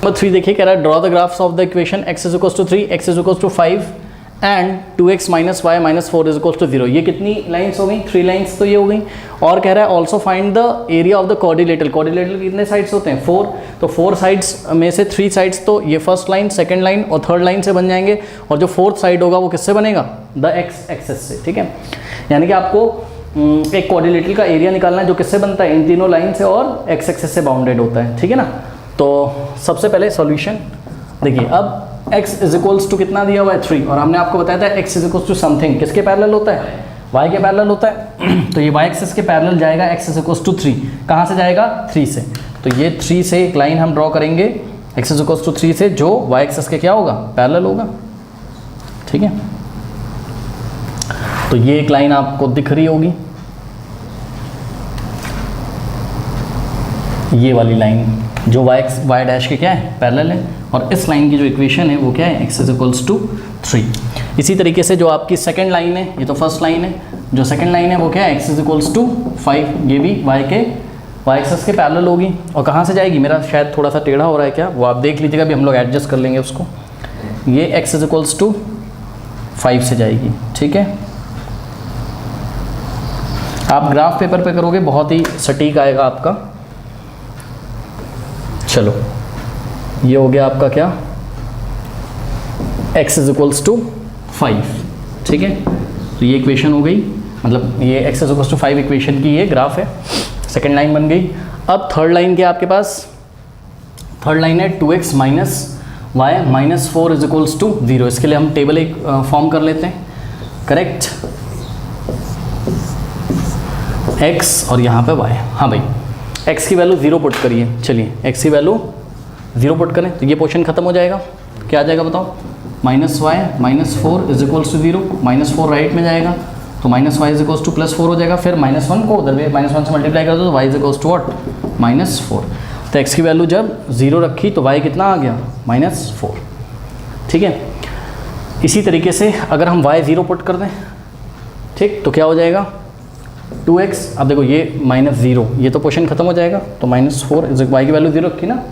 Number 3 देखिए, कह रहा है draw the graphs of the equation x is equals to 3, x is equals to 5 and 2x minus y minus 4 is equals to 0। ये कितनी lines हो गई? 3 लाइन्स तो ये हो गई। और कह रहा है also find the area of the quadrilateral. Quadrilateral कितने साइड्स होते हैं? 4। तो 4 साइड्स में से 3 साइड्स तो ये फर्स्ट लाइन, सेकंड लाइन और थर्ड लाइन से बन जाएंगे, और जो फोर्थ साइड होगा वो किससे बनेगा? द एक्स एक्सेस से। ठीक है, यानी कि आपको एक क्वाड्रिलेटरल का एरिया निकालना है जो किससे बनता है? इन तीनों लाइन से और एक्स एक्सेस से बाउंडेड होता है। ठीक है ना। तो सबसे पहले सॉल्यूशन देखिए, अब x इज इक्वल्स टू कितना दिया हुआ है? 3, और हमने आपको बताया था x is equals to something किसके पैरेलल होता है? y के पैरेलल होता है। तो ये y एक्सिस के पैरेलल जाएगा x इज इक्वल्स टू 3। कहाँ से जाएगा? 3 से। तो ये 3 से एक लाइन हम ड्रॉ करेंगे x इज इक्वल्स टू 3 से, जो y एक्सिस के क्या होगा? पैरेलल होगा। ठीक है, तो ये एक लाइन आपको दिख रही होगी, ये वाली लाइन जो y डैश के क्या है? पैरेलल है। और इस लाइन की जो इक्वेशन है वो क्या है? x is equals to 3। इसी तरीके से जो आपकी सेकंड लाइन है, ये तो फर्स्ट लाइन है, जो सेकंड लाइन है वो क्या है? x is equals to 5। ये भी y एक्सिस के पैरेलल होगी। और कहाँ से जाएगी? मेरा शायद थोड़ा सा टेढ़ा हो रहा है क्या, वो आप देख लीजिएगा, भी हम लोग एडजस्ट कर लेंगे उसको। ये x इज इक्वल्स टू 5 से जाएगी। ठीक है, आप ग्राफ पेपर पे करोगे बहुत ही सटीक आएगा आपका। चलो, ये हो गया आपका क्या? x is equals to 5। ठीक है, तो ये इक्वेशन हो गई, मतलब ये x is equals to 5 equation की ये ग्राफ है। सेकेंड लाइन बन गई। अब थर्ड लाइन क्या आपके पास? थर्ड लाइन है 2x minus y minus 4 is equals to 0। इसके लिए हम टेबल एक फॉर्म कर लेते हैं। करेक्ट, x और यहाँ पे y। हाँ भाई, x की वैल्यू 0 पुट करिए। चलिए, x की वैल्यू 0 पुट करें तो ये पोर्शन खत्म हो जाएगा। क्या आ जाएगा बताओ? Minus y minus 4 is equals to 0। Minus 4 right में जाएगा तो minus y is equals to plus 4 हो जाएगा। फिर माइनस 1 को उधर माइनस 1 से मल्टीप्लाई कर दो तो y is equals to what? Minus 4। तो x की वैल्यू जब 0 रखी तो y कितना आ गया? माइनस 4। ठीक है, इसी तरीके से अगर हम y 0 पुट कर दें, ठीक, तो क्या हो जाएगा? 2x। अब देखो ये माइनस 0, ये तो पोर्शन खत्म हो जाएगा, तो माइनस 4 इज y की वैल्यू 0 रखी ना,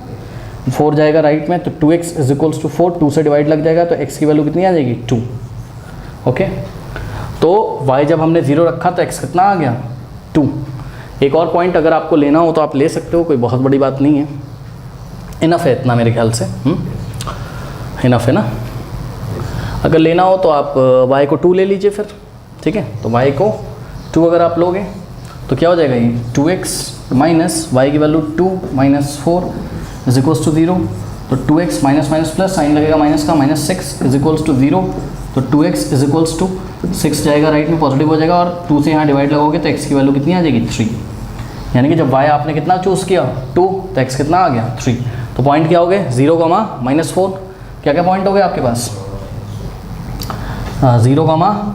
4 जाएगा राइट में, तो 2x इज इक्वल्स टू 4, 2 से डिवाइड लग जाएगा तो x की वैल्यू कितनी आ जाएगी? 2। ओके, तो y जब हमने 0 रखा तो x कितना आ गया? 2। एक और पॉइंट अगर आपको लेना हो तो आप ले सकते हो, कोई बहुत बड़ी बात नहीं है। इनफ है इतना मेरे ख्याल से। इनफ है ना। अगर लेना हो तो आप y को 2 ले लीजिए फिर। ठीक है, तो y को 2 अगर आप लोगे तो क्या हो जाएगा? ये 2x माइनस वाई की value 2 minus 4 is equals to 0। तो 2x minus minus plus sign लगेगा माइनस का, माइनस 6 इज इक्वल्स टू 0। तो 2x इज इक्वल्स टू 6 जाएगा राइट में, पॉजिटिव हो जाएगा, और 2 से यहाँ डिवाइड लगोगे तो x की वैल्यू कितनी आ जाएगी? 3। यानी कि जब y आपने कितना चूज़ किया? 2, तो x कितना आ गया? 3। तो पॉइंट क्या हो गए? 0, माइनस 4। क्या क्या पॉइंट हो गए आपके पास? 0,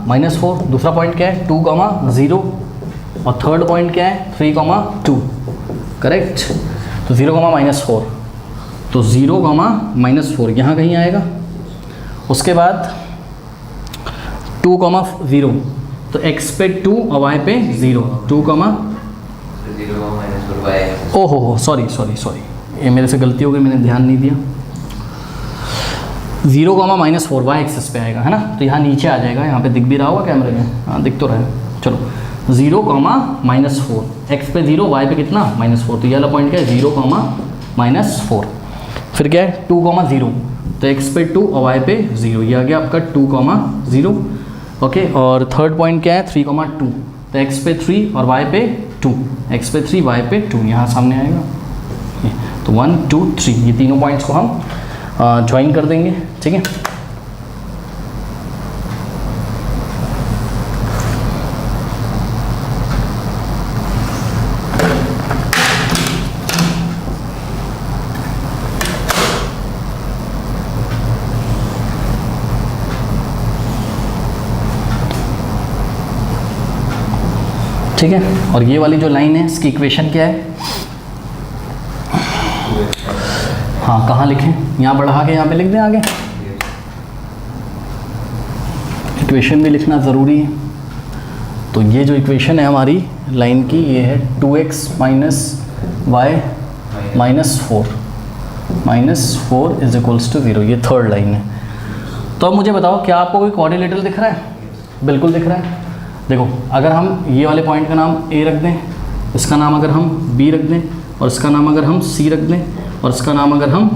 -4। दूसरा पॉइंट क्या है? 2, 0। और थर्ड पॉइंट क्या है? 3, 2। करेक्ट, तो 0, -4। तो 0, -4 यहाँ कहीं आएगा। उसके बाद 2, 0। तो x पे 2 और y पे 0। 2, ओहो सॉरी, ये मेरे से गलती हो गई, मैंने ध्यान नहीं दिया। 0, -4 y एक्सिस पे आएगा, है ना। तो यहाँ नीचे आ जाएगा, यहाँ पे दिख भी रहा होगा कैमरे में। हाँ, दिख तो रहा है। चलो, 0, -4, x पे 0, y पे कितना? -4। तो ये वाला पॉइंट क्या है? 0, -4। फिर क्या है? 2, 0। तो x पे 2 और y पे 0, ये आ गया आपका 2, 0। ओके, और थर्ड पॉइंट क्या है? 3, 2। तो x पे 3 और y पे 2, x पे 3, y पे 2, यहाँ सामने आएगा। तो 1, 2, 3, ये तीनों पॉइंट्स को हम ज्वाइन कर देंगे। ठीक है, ठीक है। और ये वाली जो लाइन है इसकी इक्वेशन क्या है? हाँ, कहाँ लिखें? यहाँ बढ़ा के यहाँ पे लिख दें आगे। इक्वेशन भी लिखना ज़रूरी है। तो ये जो इक्वेशन है हमारी लाइन की, ये है 2x minus y minus 4 -4 is equals to 0, ये थर्ड लाइन है। तो अब मुझे बताओ क्या आपको कोई कोऑर्डिनेटर दिख रहा है? बिल्कुल दिख रहा है। देखो अगर हम ये वाले पॉइंट का नाम A रख दें, इसका नाम अगर हम B रख दें, और इसका नाम अगर हम C रख दें, और इसका नाम अगर हम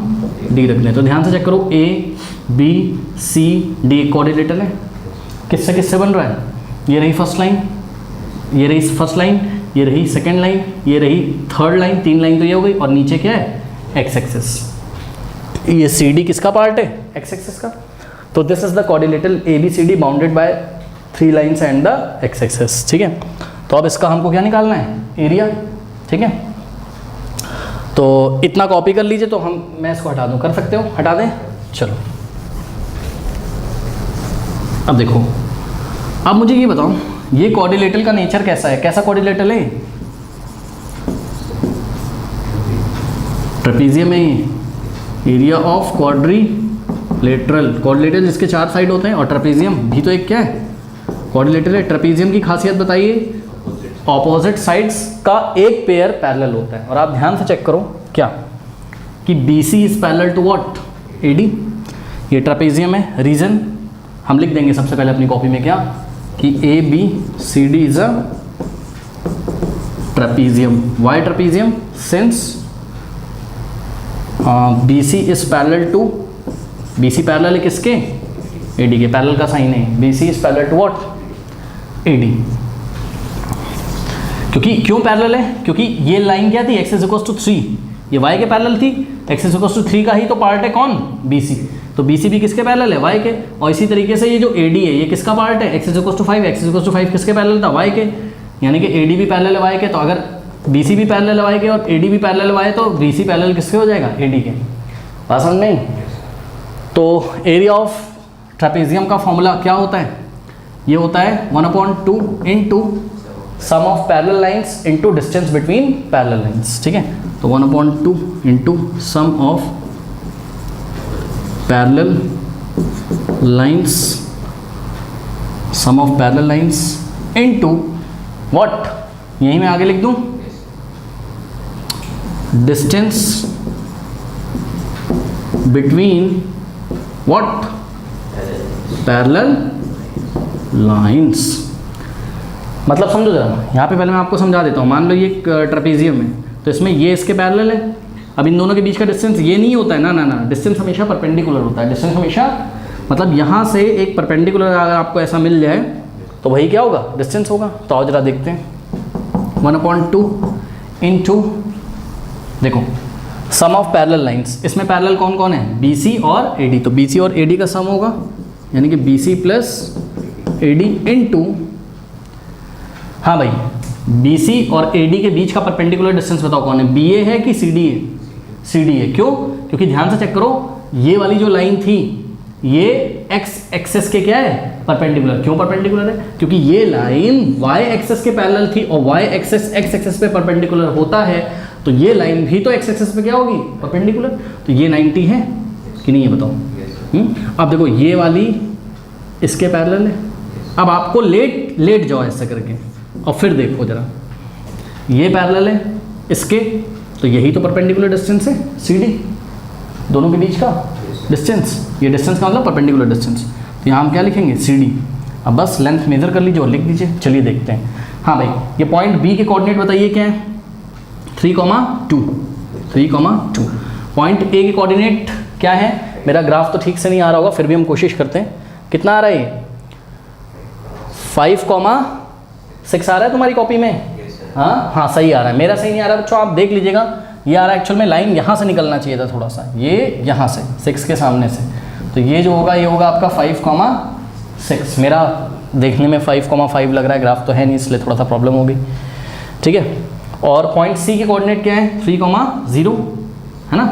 D रख दें, तो ध्यान से चेक करो A B C D एक कोऑर्डिनेटर है। किससे किससे बन रहा है? ये रही फर्स्ट लाइन, ये रही फर्स्ट लाइन, ये रही सेकेंड लाइन, ये रही थर्ड लाइन, 3 लाइन तो ये हो गई, और नीचे क्या है? X axis. ये सी डी किसका पार्ट है? एक्स एक्सिस का। तो this is the coordinator A B C D bounded by 3 lines and the x axis. ठीक है, तो अब इसका हमको क्या निकालना है? एरिया। ठीक है, तो इतना कॉपी कर लीजिए। तो मैं इसको हटा दूं, कर सकते हो? हटा दें, चलो। अब देखो, अब मुझे ये बताओ ये कोऑर्डिनेटर का नेचर कैसा है? कैसा कोऑर्डिनेटर है? ट्रेपीजियम है। एरिया ऑफ क्वाड्रिलेटरल, कोऑर्डिनेटर जिसके 4 साइड होते हैं, और ट्रेपीजियम भी तो एक क्या है? कोऑर्डिनेटर है। ट्रेपीजियम की खासियत बताइए, ऑपोजिट साइड्स का एक पेयर पैरेलल होता है। और आप ध्यान से चेक करो क्या कि BC is parallel to what? AD। ये ट्रेपीजियम है। रीजन हम लिख देंगे सबसे पहले अपनी कॉपी में क्या कि ABCD is a trapezium. Why trapezium? Since BC is parallel to, BC parallel है किसके? AD के। पैरेलल का साइन है, BC is parallel to what? AD। क्योंकि क्यों पैरेलल है? क्योंकि ये लाइन क्या थी? x इज इक्वल्स टू 3, ये y के पैरेलल थी। x इज इक्वल्स टू 3 का ही तो पार्ट है कौन? BC। तो BC भी किसके पैरेलल है? y के। और इसी तरीके से ये जो AD है ये किसका पार्ट है? x is equals to 5, x is equals to 5 किसके पैरेलल था? y के। यानी कि AD भी पैरेलल है y के। तो अगर BC भी पैरेलल है y के और AD भी पैरेलल है y, तो BC पैरेलल किसके हो जाएगा? AD के। बात समझ में? तो एरिया ऑफ ट्रेपीजियम का फॉर्मूला क्या होता है? ये होता है 1/2 into sum of parallel lines into distance between parallel lines. ठीक है, तो 1/2 into sum of parallel lines, sum of parallel lines into what? यही मैं आगे लिख दूं, distance between what? Parallel lines. मतलब समझो जरा, यहाँ पे पहले मैं आपको समझा देता हूँ। मान लो ये एक ट्रेपीजियम है, तो इसमें ये इसके पैरेलल है। अब इन दोनों के बीच का डिस्टेंस ये नहीं होता है ना, डिस्टेंस हमेशा परपेंडिकुलर होता है। डिस्टेंस हमेशा मतलब यहाँ से एक परपेंडिकुलर अगर आपको ऐसा मिल जाए तो वही क्या होगा? डिस्टेंस होगा। तो आओ जरा देखते हैं। 1/2 इंटू, देखो सम ऑफ पैरेलल लाइंस, इसमें पैरेलल कौन कौन है? BC और AD। तो BC और AD का सम होगा, यानी कि BC प्लस AD इंटू, हाँ भाई, BC और AD के बीच का परपेंडिकुलर डिस्टेंस बताओ कौन है? BA है कि CD है? CD है। क्यों? क्योंकि ध्यान से चेक करो, ये वाली जो लाइन थी ये x एक्सेस के क्या है? परपेंडिकुलर। क्यों परपेंडिकुलर है? क्योंकि ये लाइन y एक्सेस के पैरेलल थी, और y एक्सेस x एक्सेस पे परपेंडिकुलर होता है, तो ये लाइन भी तो x एक्सेस पे क्या होगी? परपेंडिकुलर। तो ये 90 है कि नहीं, ये बताओ। अब देखो ये वाली इसके पैरेलल है। अब आपको लेट जाओ ऐसा करके, और फिर देखो जरा, ये पैरेलल है इसके, तो यही तो परपेंडिकुलर डिस्टेंस है CD, दोनों के बीच का डिस्टेंस। ये डिस्टेंस का मतलब परपेंडिकुलर डिस्टेंस। तो यहाँ हम क्या लिखेंगे? CD। अब बस लेंथ मेजर कर लीजिए और लिख दीजिए। चलिए देखते हैं। हाँ भाई, ये पॉइंट B के कोऑर्डिनेट बताइए क्या है? 3,2। 3,2। पॉइंट A के कोऑर्डिनेट क्या है? मेरा ग्राफ तो ठीक से नहीं आ रहा होगा, फिर भी हम कोशिश करते हैं। कितना आ रहा है? 5,6 आ रहा है तुम्हारी कॉपी में? हाँ, सही आ रहा है। मेरा सही नहीं आ रहा बच्चों, आप देख लीजिएगा। ये आ रहा है, एक्चुअल में लाइन यहाँ से निकलना चाहिए था थोड़ा सा, ये यहाँ से 6 के सामने से। तो ये जो होगा ये होगा आपका 5,6। मेरा देखने में 5,5 लग रहा है, ग्राफ तो है नहीं, इसलिए थोड़ा सा प्रॉब्लम होगी। ठीक है, और पॉइंट C के कोऑर्डिनेट क्या है? 3,0 है ना,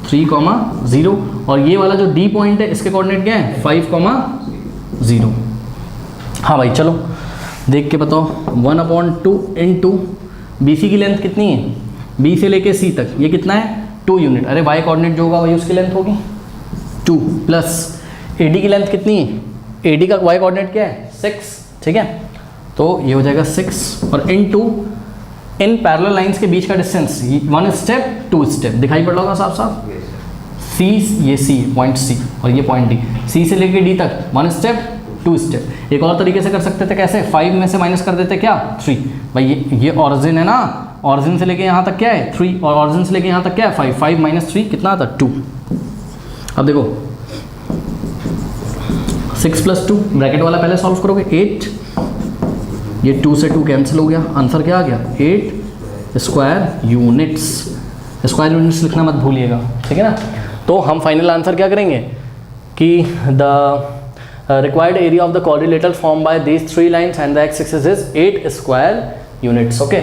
3,0। और ये वाला जो D पॉइंट है इसके कोऑर्डिनेट क्या है? 5,0। हाँ भाई, चलो देख के बताओ। 1/2 इंटू BC की लेंथ कितनी है? B से लेके C तक ये कितना है? 2 यूनिट। अरे y कोऑर्डिनेट जो होगा वही उसकी लेंथ होगी 2, प्लस AD की लेंथ कितनी है? AD का y कोऑर्डिनेट क्या है? 6। ठीक है, तो ये हो जाएगा 6 और इंटू इन पैरेलल लाइंस के बीच का डिस्टेंस 1 स्टेप 2 स्टेप, दिखाई पड़ रहा होगा साफ साफ। सी, ये सी पॉइंट सी और ये पॉइंट डी, सी से लेके डी तक 1 स्टेप 2 स्टेप। एक और तरीके से कर सकते थे, कैसे? 5 में से माइनस कर देते क्या? 3। भाई ये ऑरिजिन है ना, ऑरिजिन से लेके यहाँ तक क्या है? 3, और ऑरिजिन से लेके यहाँ तक क्या है? 5। 5 माइनस 3 कितना आता? 2। अब देखो 6 + 2, ब्रैकेट वाला पहले सॉल्व करोगे, 8, ये 2 से 2 कैंसिल हो गया, आंसर क्या आ गया? 8 स्क्वायर यूनिट्स। स्क्वायर यूनिट्स लिखना मत भूलिएगा, ठीक है ना। तो हम फाइनल आंसर क्या करेंगे कि the required area of the quadrilateral formed by these 3 lines and the x-axis is 8 square units. Okay.